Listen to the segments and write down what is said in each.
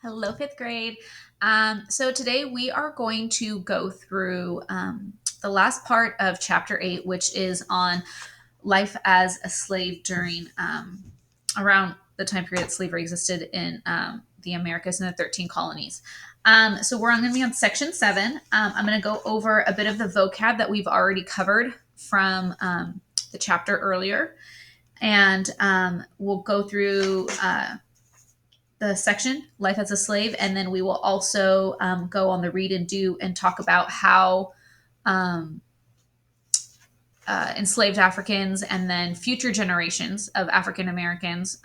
Hello, fifth grade. So today we are going to go through the last part of chapter 8, which is on life as a slave during around the time period that slavery existed in the Americas and the 13 colonies. So we're going to be on section 7. I'm going to go over a bit of the vocab that we've already covered from the chapter earlier. And we'll go through the section, Life as a Slave, and then we will also go on the read and do and talk about how um, enslaved Africans and then future generations of African Americans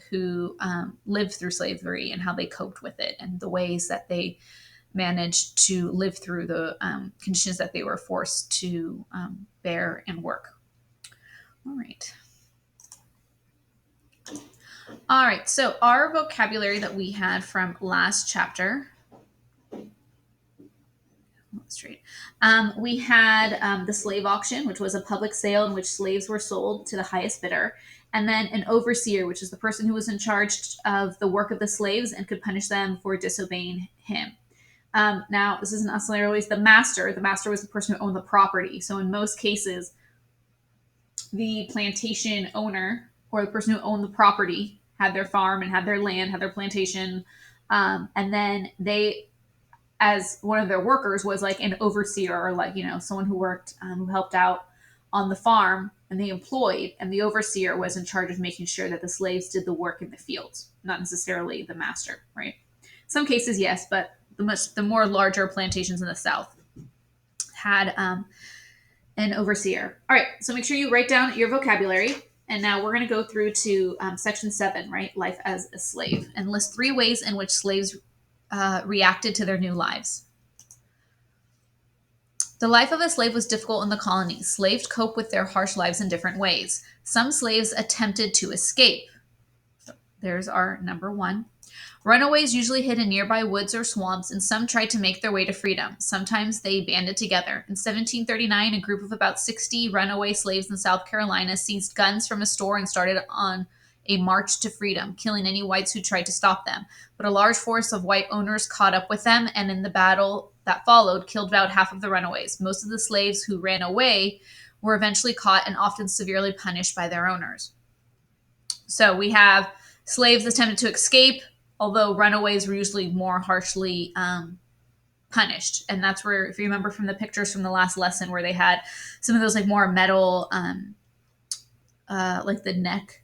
who lived through slavery and how they coped with it and the ways that they managed to live through the conditions that they were forced to bear and work. All right. All right, so our vocabulary that we had from last chapter. Straight. We had the slave auction, which was a public sale in which slaves were sold to the highest bidder, and then an overseer, which is the person who was in charge of the work of the slaves and could punish them for disobeying him. Now, this isn't necessarily always the master. The master was the person who owned the property. So, in most cases, the plantation owner or the person who owned the property had their farm and had their land, had their plantation, and then they as one of their workers was like an overseer or like someone who worked who helped out on the farm and they employed, and the overseer was in charge of making sure that the slaves did the work in the fields, not necessarily the master, right? Some cases yes, but the more larger plantations in the south had an overseer. All right, so make sure you write down your vocabulary. And now we're going to go through to section 7, right? Life as a slave, and list 3 ways in which slaves reacted to their new lives. The life of a slave was difficult in the colonies. Slaves coped with their harsh lives in different ways. Some slaves attempted to escape. So there's our number 1. Runaways usually hid in nearby woods or swamps, and some tried to make their way to freedom. Sometimes they banded together. In 1739, a group of about 60 runaway slaves in South Carolina seized guns from a store and started on a march to freedom, killing any whites who tried to stop them. But a large force of white owners caught up with them, and in the battle that followed, killed about half of the runaways. Most of the slaves who ran away were eventually caught and often severely punished by their owners. So we have slaves attempted to escape, although runaways were usually more harshly punished. And that's where, if you remember from the pictures from the last lesson, where they had some of those like more metal, like the neck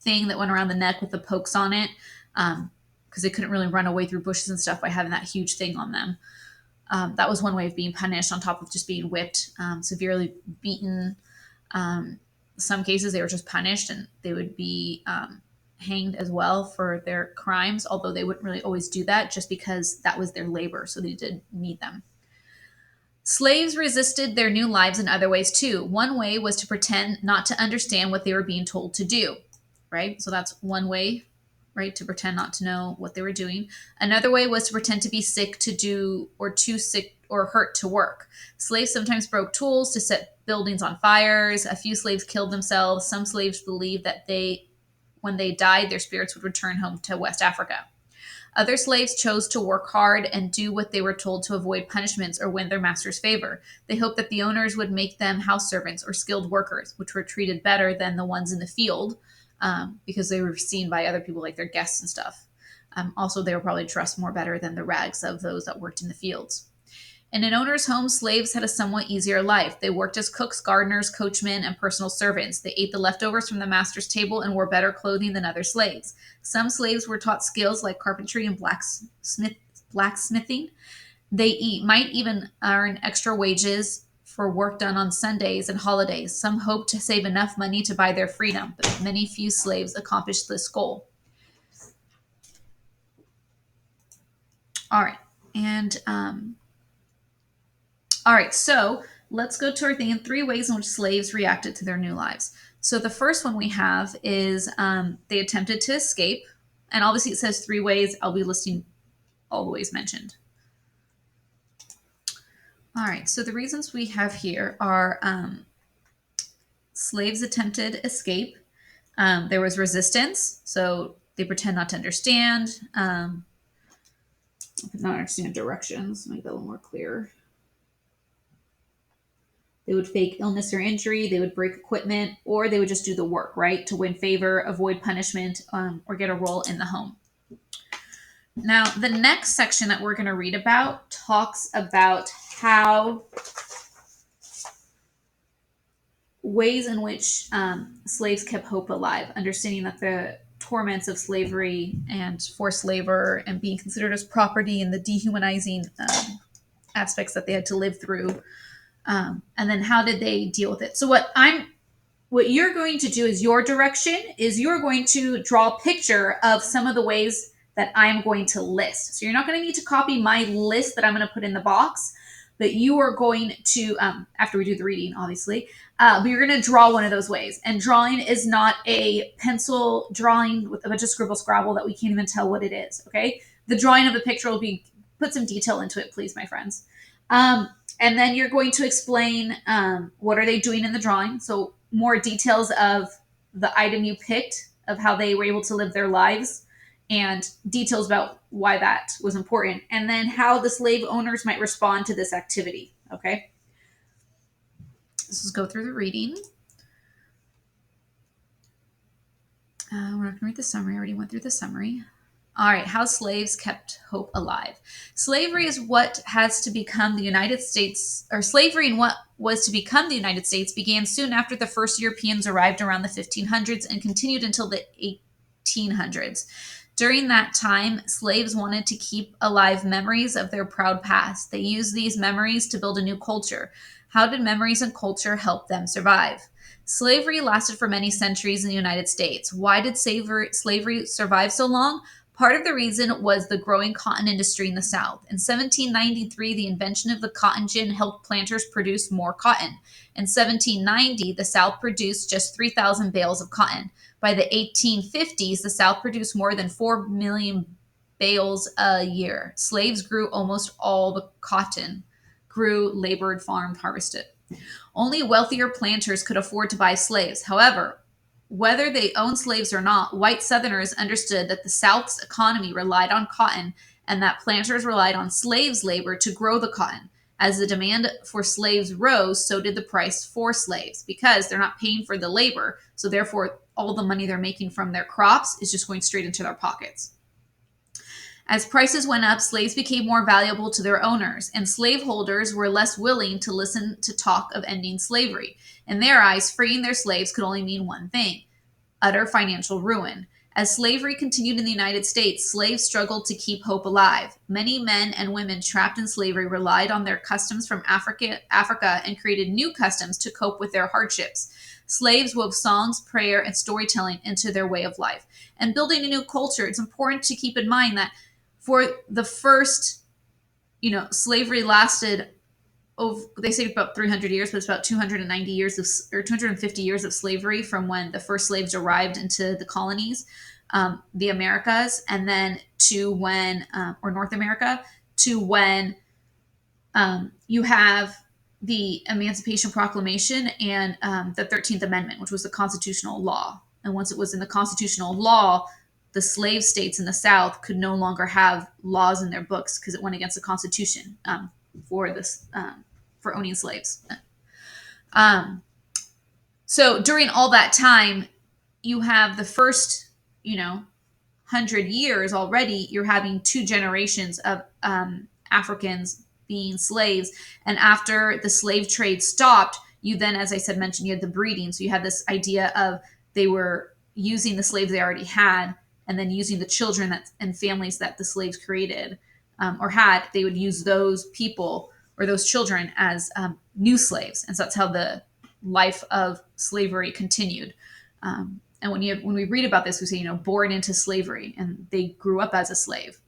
thing that went around the neck with the pokes on it, because they couldn't really run away through bushes and stuff by having that huge thing on them. That was one way of being punished, on top of just being whipped, severely beaten. Some cases they were just punished and they would be hanged as well for their crimes, although they wouldn't really always do that just because that was their labor, so they did need them. Slaves resisted their new lives in other ways too. One way was to pretend not to understand what they were being told to do, right? So that's one way, right? To pretend not to know what they were doing. Another way was to pretend to be sick to do, or too sick or hurt to work. Slaves sometimes broke tools to set buildings on fires. A few slaves killed themselves. Some slaves believed that when they died, their spirits would return home to West Africa. Other slaves chose to work hard and do what they were told to avoid punishments or win their master's favor. They hoped that the owners would make them house servants or skilled workers, which were treated better than the ones in the field, because they were seen by other people like their guests and stuff. Also, they were probably dressed more better than the rags of those that worked in the fields. In an owner's home, slaves had a somewhat easier life. They worked as cooks, gardeners, coachmen, and personal servants. They ate the leftovers from the master's table and wore better clothing than other slaves. Some slaves were taught skills like carpentry and blacksmithing. They might even earn extra wages for work done on Sundays and holidays. Some hoped to save enough money to buy their freedom, but many few slaves accomplished this goal. All right. And all right, so let's go to our thing in 3 ways in which slaves reacted to their new lives. So the first one we have is they attempted to escape. And obviously it says 3 ways. I'll be listing all the ways mentioned. All right, so the reasons we have here are slaves attempted escape. There was resistance. So They pretend not to understand. Not understand directions. Make that a little more clear. They would fake illness or injury. They would break equipment, or they would just do the work, right, to win favor, avoid punishment, or get a role in the home. Now, the next section that we're going to read about talks about how ways in which slaves kept hope alive, understanding that the torments of slavery and forced labor and being considered as property and the dehumanizing aspects that they had to live through, and then how did they deal with it. So what you're going to do is your direction is you're going to draw a picture of some of the ways that I'm going to list. So you're not going to need to copy my list that I'm going to put in the box, but you are going to, after we do the reading, obviously, but you're going to draw one of those ways. And drawing is not a pencil drawing with a bunch of scribble scrabble that we can't even tell what it is, okay? The drawing of a picture will be, put some detail into it, please, my friends. And then you're going to explain what are they doing in the drawing. So more details of the item you picked, of how they were able to live their lives, and details about why that was important, and then how the slave owners might respond to this activity. Okay, let's go through the reading. We're not going to read the summary. I already went through the summary. All right, how slaves kept hope alive. Slavery is what has to become the United States, or slavery and what was to become the United States began soon after the first Europeans arrived around the 1500s and continued until the 1800s. During that time, slaves wanted to keep alive memories of their proud past. They used these memories to build a new culture. How did memories and culture help them survive? Slavery lasted for many centuries in the United States. Why did slavery survive so long? Part of the reason was the growing cotton industry in the South. In 1793, the invention of the cotton gin helped planters produce more cotton. In 1790, the South produced just 3,000 bales of cotton. By the 1850s, the South produced more than 4 million bales a year. Slaves grew almost all the cotton, grew, labored, farmed, harvested. Only wealthier planters could afford to buy slaves. However, whether they owned slaves or not, white Southerners understood that the South's economy relied on cotton and that planters relied on slaves' labor to grow the cotton. As the demand for slaves rose, so did the price for slaves because they're not paying for the labor. So therefore, all the money they're making from their crops is just going straight into their pockets. As prices went up, slaves became more valuable to their owners, and slaveholders were less willing to listen to talk of ending slavery. In their eyes, freeing their slaves could only mean one thing: utter financial ruin. As slavery continued in the United States, slaves struggled to keep hope alive. Many men and women trapped in slavery relied on their customs from Africa and created new customs to cope with their hardships. Slaves wove songs, prayer, and storytelling into their way of life. And building a new culture, it's important to keep in mind that for the first, slavery lasted over, they say about 300 years, but it's about 290 years or 250 years of slavery from when the first slaves arrived into the colonies, the Americas, and then to when, or North America, to when you have the Emancipation Proclamation and the 13th Amendment, which was the constitutional law. And once it was in the constitutional law, the slave states in the South could no longer have laws in their books because it went against the Constitution for this for owning slaves. So during all that time, you have the first, 100 years already. You're having two generations of Africans being slaves, and after the slave trade stopped, you then, as I said, mentioned you had the breeding. So you had this idea of they were using the slaves they already had and then using the children and families that the slaves created or had. They would use those people or those children as new slaves. And so that's how the life of slavery continued. And when we read about this, we say, born into slavery, and they grew up as a slave.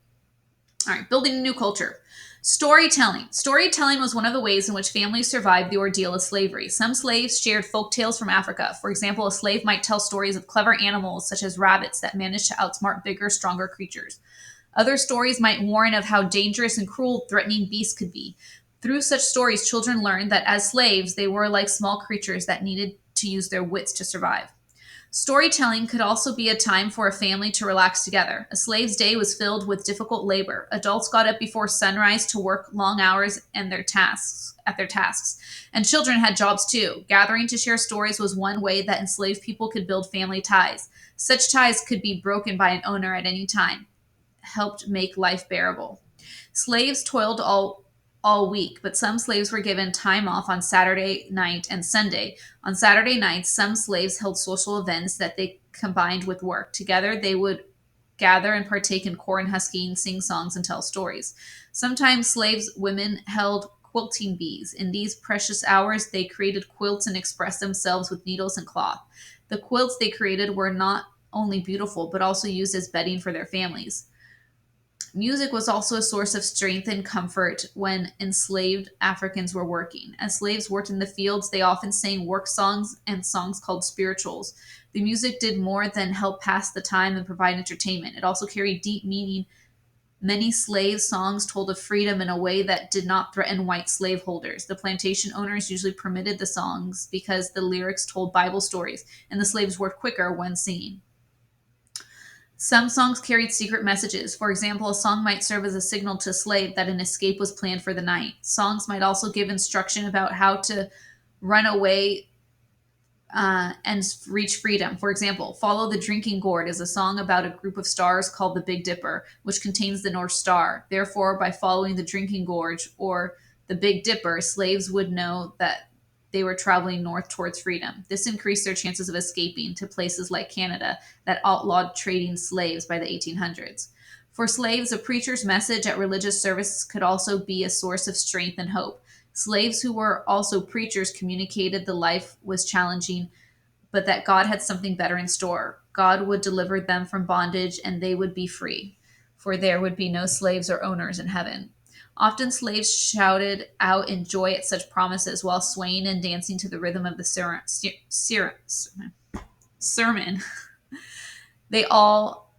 All right, building a new culture. Storytelling. Storytelling was one of the ways in which families survived the ordeal of slavery. Some slaves shared folk tales from Africa. For example, a slave might tell stories of clever animals, such as rabbits, that managed to outsmart bigger, stronger creatures. Other stories might warn of how dangerous and cruel threatening beasts could be. Through such stories, children learned that as slaves, they were like small creatures that needed to use their wits to survive. Storytelling could also be a time for a family to relax together. A slave's day was filled with difficult labor. Adults got up before sunrise to work long hours and their tasks. And children had jobs too. Gathering to share stories was one way that enslaved people could build family ties. Such ties could be broken by an owner at any time, helped make life bearable. Slaves toiled all week, but some slaves were given time off on Saturday night and Sunday. On Saturday nights, some slaves held social events that they combined with work. Together, they would gather and partake in corn husking, sing songs, and tell stories. Sometimes slaves women held quilting bees. In these precious hours, they created quilts and expressed themselves with needles and cloth. The quilts they created were not only beautiful, but also used as bedding for their families. Music was also a source of strength and comfort when enslaved Africans were working. As slaves worked in the fields, they often sang work songs and songs called spirituals. The music did more than help pass the time and provide entertainment. It also carried deep meaning. Many slave songs told of freedom in a way that did not threaten white slaveholders. The plantation owners usually permitted the songs because the lyrics told Bible stories, and the slaves worked quicker when singing. Some songs carried secret messages. For example, a song might serve as a signal to a slave that an escape was planned for the night. Songs might also give instruction about how to run away and reach freedom. For example, Follow the Drinking Gourd is a song about a group of stars called the Big Dipper, which contains the North Star. Therefore, by following the Drinking Gorge or the Big Dipper, slaves would know that they were traveling north towards freedom. This increased their chances of escaping to places like Canada that outlawed trading slaves by the 1800s. For slaves, a preacher's message at religious services could also be a source of strength and hope. Slaves who were also preachers communicated the life was challenging, but that God had something better in store. God would deliver them from bondage and they would be free, for there would be no slaves or owners in heaven. Often slaves shouted out in joy at such promises while swaying and dancing to the rhythm of the sermon. They all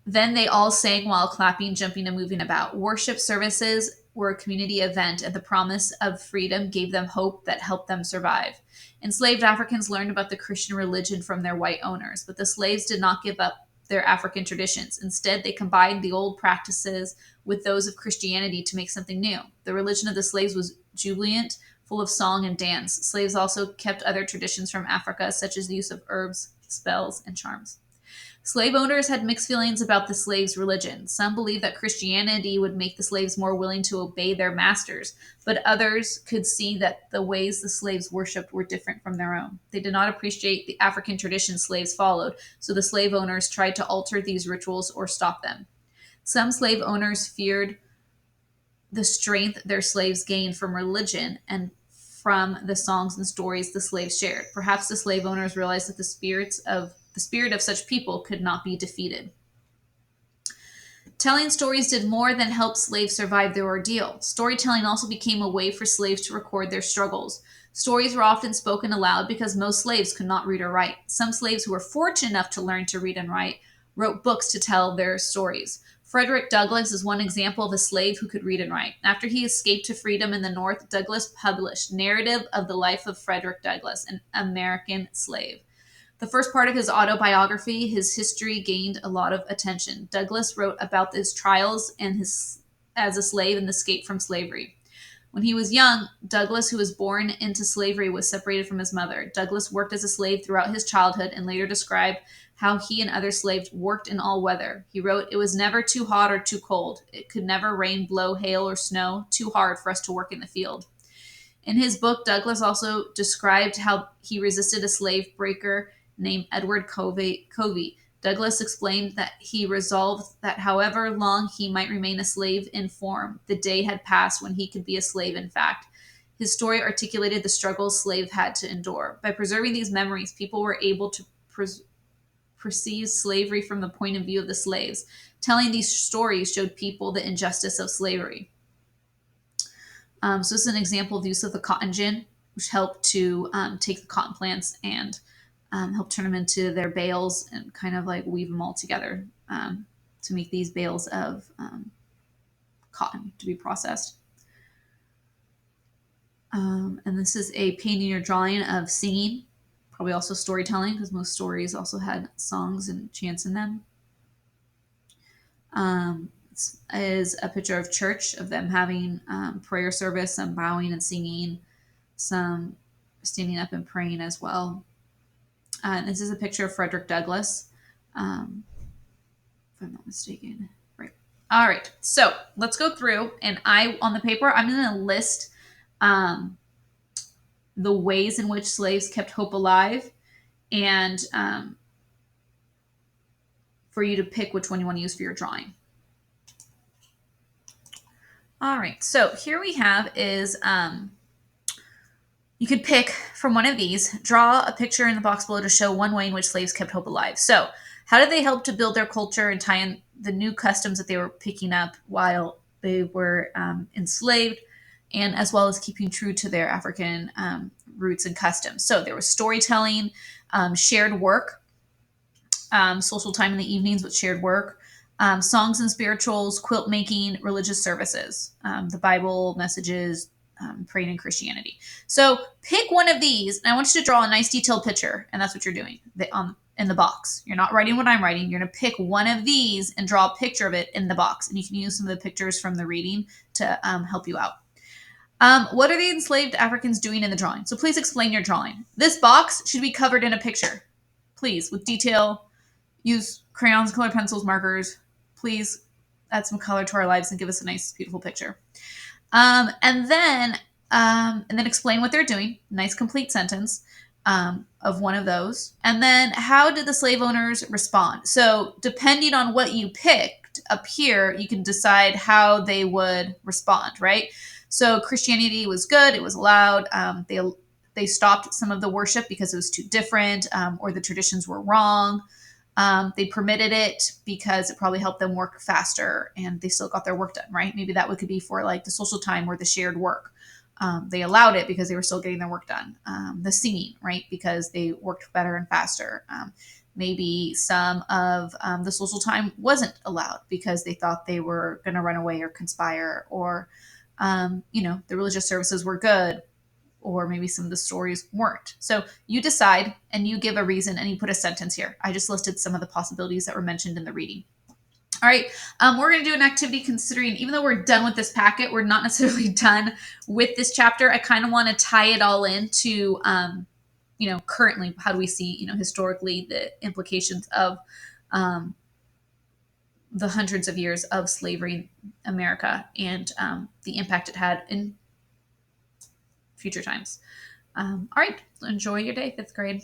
sang while clapping, jumping, and moving about. Worship services were a community event, and the promise of freedom gave them hope that helped them survive. Enslaved Africans learned about the Christian religion from their white owners, but the slaves did not give up their African traditions. Instead, they combined the old practices with those of Christianity to make something new. The religion of the slaves was jubilant, full of song and dance. Slaves also kept other traditions from Africa, such as the use of herbs, spells, and charms. Slave owners had mixed feelings about the slaves' religion. Some believed that Christianity would make the slaves more willing to obey their masters, but others could see that the ways the slaves worshipped were different from their own. They did not appreciate the African traditions slaves followed, so the slave owners tried to alter these rituals or stop them. Some slave owners feared the strength their slaves gained from religion and from the songs and stories the slaves shared. Perhaps the slave owners realized that the spirit of such people could not be defeated. Telling stories did more than help slaves survive their ordeal. Storytelling also became a way for slaves to record their struggles. Stories were often spoken aloud because most slaves could not read or write. Some slaves who were fortunate enough to learn to read and write wrote books to tell their stories. Frederick Douglass is one example of a slave who could read and write. After he escaped to freedom in the North, Douglass published Narrative of the Life of Frederick Douglass, an American Slave. The first part of his autobiography, his history, gained a lot of attention. Douglass wrote about his trials and his as a slave and the escape from slavery. When he was young, Douglass, who was born into slavery, was separated from his mother. Douglass worked as a slave throughout his childhood and later described how he and other slaves worked in all weather. He wrote, "It was never too hot or too cold. It could never rain, blow, hail, or snow too hard for us to work in the field." In his book, Douglass also described how he resisted a slave breaker named Edward Covey. Douglass explained that he resolved that however long he might remain a slave in form, the day had passed when he could be a slave in fact. His story articulated the struggles slaves had to endure. By preserving these memories, people were able to perceive slavery from the point of view of the slaves. Telling these stories showed people the injustice of slavery. So this is an example of the use of the cotton gin, which helped to take the cotton plants and help turn them into their bales and kind of like weave them all together to make these bales of cotton to be processed. And this is a painting or drawing of singing Probably also storytelling, because most stories also had songs and chants in them. Is a picture of church, of them having prayer service, some bowing and singing, some standing up and praying as well. This is a picture of Frederick Douglass, if I'm not mistaken. Right. All right. So let's go through, and on the paper, I'm going to list um, the ways in which slaves kept hope alive, and for you to pick which one you want to use for your drawing. All right. So here we have is you could pick from one of these, draw a picture in the box below to show one way in which slaves kept hope alive. So, how did they help to build their culture and tie in the new customs that they were picking up while they were enslaved, and as well as keeping true to their African roots and customs? So, there was storytelling, shared work, social time in the evenings with shared work, songs and spirituals, quilt making, religious services, the Bible messages, praying in Christianity. So pick one of these, and I want you to draw a nice detailed picture, and that's what you're doing in the box. You're not writing what I'm writing. You're going to pick one of these and draw a picture of it in the box, and you can use some of the pictures from the reading to help you out. What are the enslaved Africans doing in the drawing? So please explain your drawing. This box should be covered in a picture, please, with detail. Use crayons, colored pencils, markers. Please add some color to our lives and give us a nice, beautiful picture. And then explain what they're doing. Nice, complete sentence of one of those. And then how did the slave owners respond? So depending on what you picked up here, you can decide how they would respond, right? So Christianity was good. It was allowed. They stopped some of the worship because it was too different, or the traditions were wrong. They permitted it because it probably helped them work faster, and they still got their work done, right? Maybe that could be for like the social time or the shared work. They allowed it because they were still getting their work done. The singing, right? Because they worked better and faster. Maybe some of the social time wasn't allowed because they thought they were going to run away or conspire, or, the religious services were good, or maybe some of the stories weren't. So you decide, and you give a reason, and you put a sentence here. I just listed some of the possibilities that were mentioned in the reading. All right, we're going to do an activity considering, even though we're done with this packet, we're not necessarily done with this chapter. I kind of want to tie it all into, currently, how do we see, historically, the implications of the hundreds of years of slavery in America, and the impact it had in future times. All right, enjoy your day, fifth grade.